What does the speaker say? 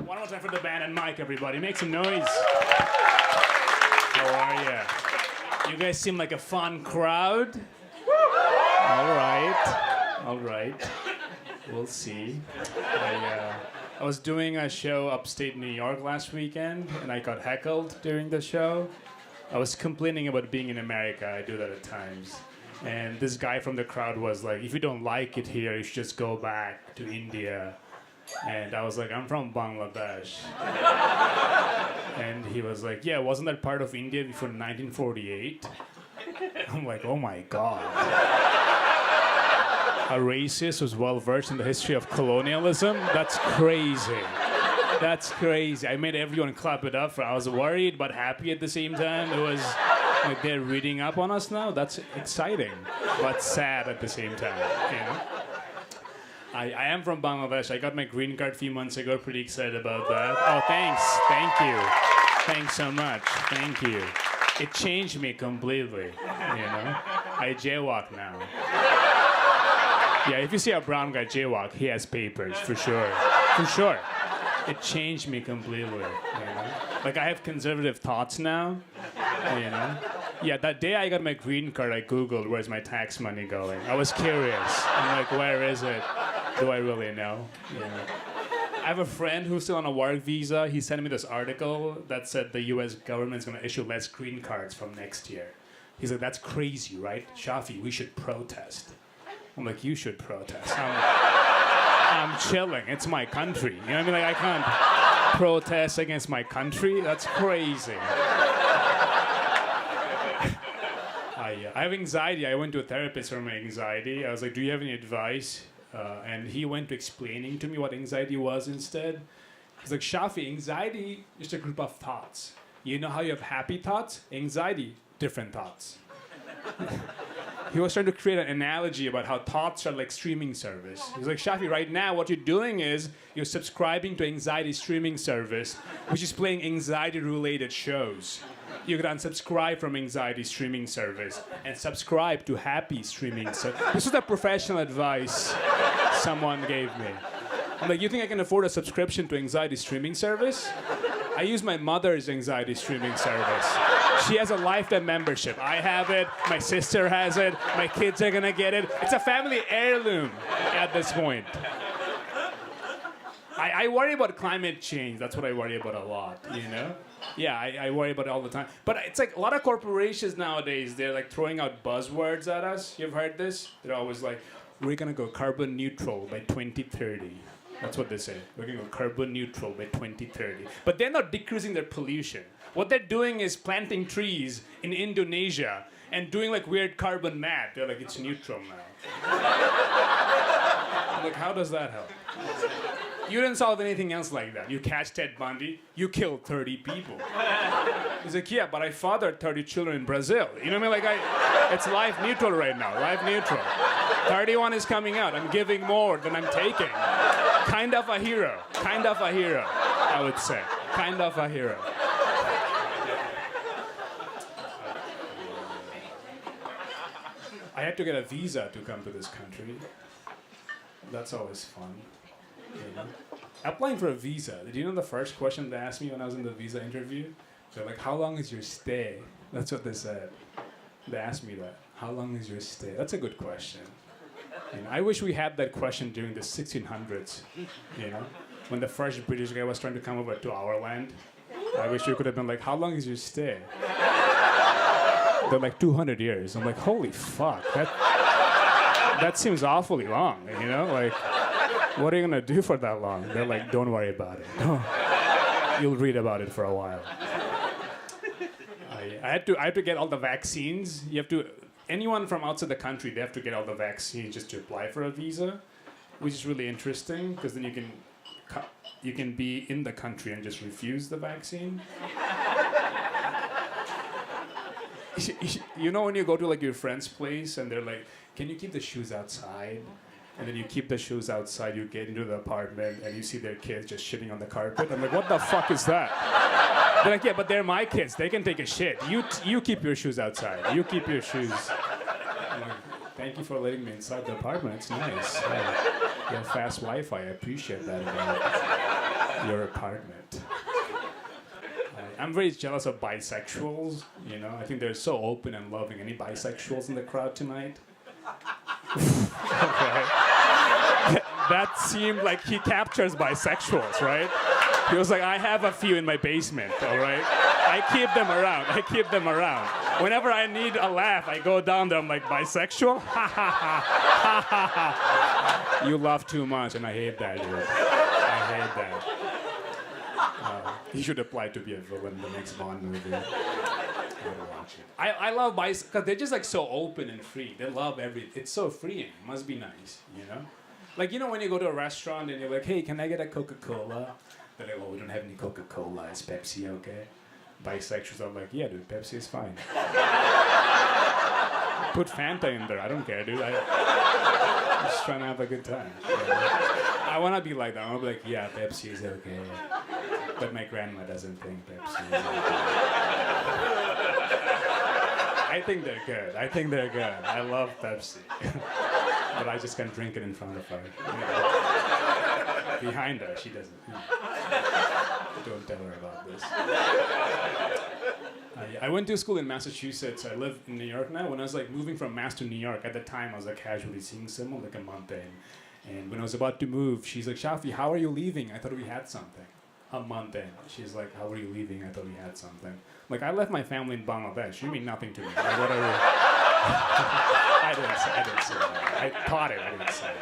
One more time for the band and Mike, everybody. Make some noise. How are ya? You guys seem like a fun crowd. All right. We'll see. I was doing a show upstate New York last weekend, and I got heckled during the show. I was complaining about being in America. I do that at times. And this guy from the crowd was like, if you don't like it here, you should just go back to India. And I was like, I'm from Bangladesh. And he was like, yeah, wasn't that part of India before 1948? I'm like, oh my God. A racist who's well-versed in the history of colonialism? That's crazy. That's crazy. I made everyone clap it up. I was worried but happy at the same time. It was like they're reading up on us now. That's exciting, but sad at the same time. You know? I am from Bangladesh. I got my green card a few months ago. Pretty excited about that. Oh, thanks. Thank you. Thanks so much. Thank you. It changed me completely. You know, I jaywalk now. Yeah, if you see a brown guy jaywalk, he has papers for sure. For sure. It changed me completely. You know? Like I have conservative thoughts now. You know. Yeah, that day I got my green card, I Googled where's my tax money going. I was curious. I'm like, where is it? Do I really know? You know? I have a friend who's still on a work visa. He sent me this article that said the U.S. government's going to issue less green cards from next year. He's like, that's crazy, right? Shafi, we should protest. I'm like, you should protest. I'm chilling. It's my country. You know what I mean? Like, I can't protest against my country. That's crazy. I have anxiety. I went to a therapist for my anxiety. I was like, do you have any advice? And he went to explaining to me what anxiety was instead. He's like, Shafi, anxiety is just a group of thoughts. You know how you have happy thoughts? Anxiety, different thoughts. He was trying to create an analogy about how thoughts are like streaming service. He's like, Shafi, right now what you're doing is you're subscribing to anxiety streaming service, which is playing anxiety-related shows. You can unsubscribe from anxiety streaming service and subscribe to happy streaming service. This is the professional advice someone gave me. I'm like, you think I can afford a subscription to anxiety streaming service? I use my mother's anxiety streaming service. She has a lifetime membership. I have it, my sister has it, my kids are gonna get it. It's a family heirloom at this point. I worry about climate change. That's what I worry about a lot, you know? Yeah, I worry about it all the time. But it's like a lot of corporations nowadays, they're like throwing out buzzwords at us. You've heard this? They're always like, we're gonna go carbon neutral by 2030. That's what they say. We're gonna go carbon neutral by 2030. But they're not decreasing their pollution. What they're doing is planting trees in Indonesia and doing like weird carbon math. They're like, it's neutral now. I'm like, how does that help? You didn't solve anything else like that. You catch Ted Bundy, you killed 30 people. He's like, yeah, but I fathered 30 children in Brazil. You know what I mean? Like, it's life neutral right now, life neutral. 31 is coming out. I'm giving more than I'm taking. Kind of a hero, I would say. Kind of a hero. I had to get a visa to come to this country. That's always fun. You know? Applying for a visa. Did you know the first question they asked me when I was in the visa interview? They're like, how long is your stay? That's what they said. They asked me that. How long is your stay? That's a good question. You know, I wish we had that question during the 1600s. You know, when the first British guy was trying to come over to our land. I wish we could have been like, how long is your stay? They're like 200 years. I'm like, holy fuck. That seems awfully long. You know, like. What are you gonna do for that long? They're like, don't worry about it. You'll read about it for a while. I had to get all the vaccines. Anyone from outside the country, they have to get all the vaccines just to apply for a visa, which is really interesting because then you can be in the country and just refuse the vaccine. You know when you go to like your friend's place and they're like, can you keep the shoes outside? And then you keep the shoes outside, you get into the apartment, and you see their kids just shitting on the carpet. I'm like, what the fuck is that? They're like, yeah, but they're my kids. They can take a shit. You keep your shoes outside. You keep your shoes. I'm like, thank you for letting me inside the apartment. It's nice. Yeah. You have fast Wi-Fi. I appreciate that. your apartment. I'm very jealous of bisexuals, you know. I think they're so open and loving. Any bisexuals in the crowd tonight? Okay. That seemed like he captures bisexuals, right? He was like, I have a few in my basement, all right? I keep them around. Whenever I need a laugh, I go down there, I'm like, bisexual? Ha ha ha, ha ha ha. You laugh too much, and I hate that, dude. I hate that. He should apply to be a villain in the next Bond movie. I love bis because they're just like so open and free. They love everything. It's so freeing. It must be nice, you know? Like, you know when you go to a restaurant and you're like, hey, can I get a Coca-Cola? They're like, oh, we don't have any Coca-Cola. It's Pepsi, okay? Bisexuals are like, yeah, dude, Pepsi is fine. Put Fanta in there. I don't care, dude. I'm just trying to have a good time. You know? I want to be like that. I want to be like, yeah, Pepsi is okay. But my grandma doesn't think Pepsi is okay. I think they're good. I love Pepsi. But I just can't drink it in front of her. You know? Behind her, she doesn't. You know. Don't tell her about this. I went to school in Massachusetts. I live in New York now. When I was like moving from Mass to New York, at the time I was like casually seeing someone like a month in. And when I was about to move, she's like, Shafi, how are you leaving? I thought we had something. A month in. She's like, how are you leaving? I thought we had something. Like, I left my family in Bangladesh. You mean nothing to me. Like, what are you? I didn't say that. I thought it. I didn't say it.